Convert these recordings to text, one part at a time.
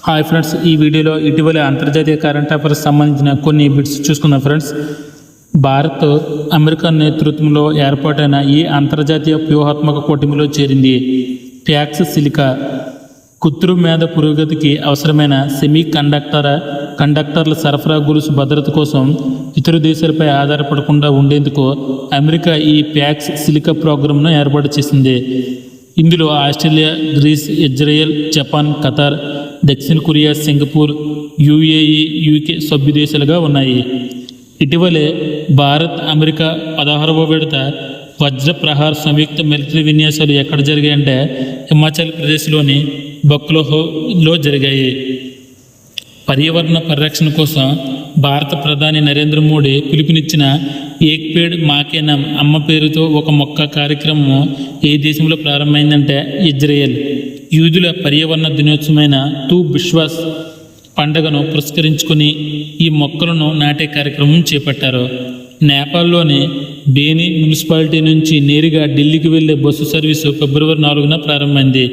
Hi friends, ఈ వీడియోలో ఇటీవల అంతర్జాతీయ కరెంట్ అఫైర్స్ సంబంధించిన కొన్ని బిట్స్ చూసుకుందాం ఫ్రెండ్స్. భారత్ అమెరికా నేతృత్వంలో ఏర్పాటైన ఈ అంతర్జాతీయ వ్యూహాత్మక కూటమిలో చేరింది. ట్యాక్స్ సిలికా కృత్రిమ మేధ పురోగతికి అవసరమైన సెమీ కండక్టర్ల సరఫరా గొలుసు భద్రత కోసం ఇతర దేశాలపై ఆధారపడకుండా ఉండేందుకు అమెరికా ఈ ప్యాక్స్ సిలికా ప్రోగ్రాంను ఏర్పాటు చేసింది. ఇందులో Australia, Greece, Israel, Japan, Qatar, దక్షిణ కొరియా, సింగపూర్, యుఏఈ, యూకే సభ్య దేశాలుగా ఉన్నాయి. ఇటీవలే భారత్ అమెరికా 16వ విడత వజ్ర ప్రహార్ సంయుక్త మిలిటరీ విన్యాసాలు ఎక్కడ జరిగాయంటే హిమాచల్ ప్రదేశ్లోని బక్లోహ్లో జరిగాయి. పర్యావరణ పరిరక్షణ కోసం భారత ప్రధాని నరేంద్ర మోడీ పిలుపునిచ్చిన ఏక్ పేడ్ మాకే నామ్ అమ్మ పేరుతో ఒక మొక్క కార్యక్రమం ఏ దేశంలో ప్రారంభమైందంటే ఇజ్రాయెల్. యూదుల పర్యావరణ దినోత్సవమైన తూ బిష్వాస్ పండుగను పురస్కరించుకుని ఈ మొక్కలను నాటే కార్యక్రమం చేపట్టారు. నేపాల్లోని బేని మున్సిపాలిటీ నుంచి నేరుగా ఢిల్లీకి వెళ్లే బస్సు సర్వీసు ఫిబ్రవరి 4న ప్రారంభమైంది.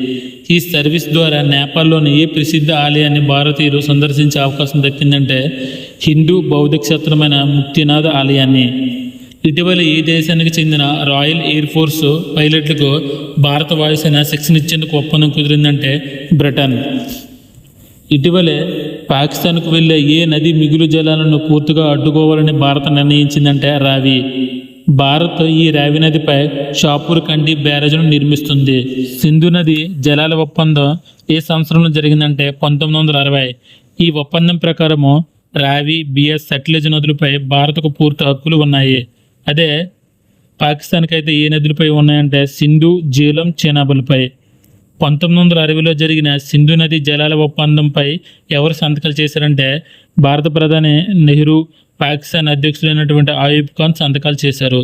ఈ సర్వీస్ ద్వారా నేపాల్లోని ఏ ప్రసిద్ధ ఆలయాన్ని భారతీయులు సందర్శించే అవకాశం దక్కిందంటే హిందూ బౌద్ధ క్షేత్రమైన ముక్తినాథ్ ఆలయాన్ని. ఇటీవల ఈ దేశానికి చెందిన రాయల్ ఎయిర్ ఫోర్స్ పైలట్లకు భారత వాయుసేన శిక్షణ ఇచ్చేందుకు ఒప్పందం కుదిరిందంటే బ్రిటన్. ఇటీవలే పాకిస్తాన్కు వెళ్లే ఏ నది మిగులు జలాలను పూర్తిగా అడ్డుకోవాలని భారత్ నిర్ణయించిందంటే రావి. భారత్ ఈ రావి నదిపై షాపూర్ కండి బ్యారేజ్ను నిర్మిస్తుంది. సింధు నది జలాల ఒప్పందం ఏ సంవత్సరంలో జరిగిందంటే 1960. ఈ ఒప్పందం ప్రకారము రావి, బిఎస్, సట్లెజ్ నదులపై భారత్కు పూర్తి హక్కులు ఉన్నాయి. అదే పాకిస్తాన్కి అయితే ఏ నదులపై ఉన్నాయంటే సింధు, జీలం, చేనాబులపై. 1960లో జరిగిన సింధు నది జలాల ఒప్పందంపై ఎవరు సంతకాలు చేశారంటే భారత ప్రధాని నెహ్రూ, పాకిస్తాన్ అధ్యక్షుడైనటువంటి ఆయూబ్ ఖాన్ సంతకాలు చేశారు.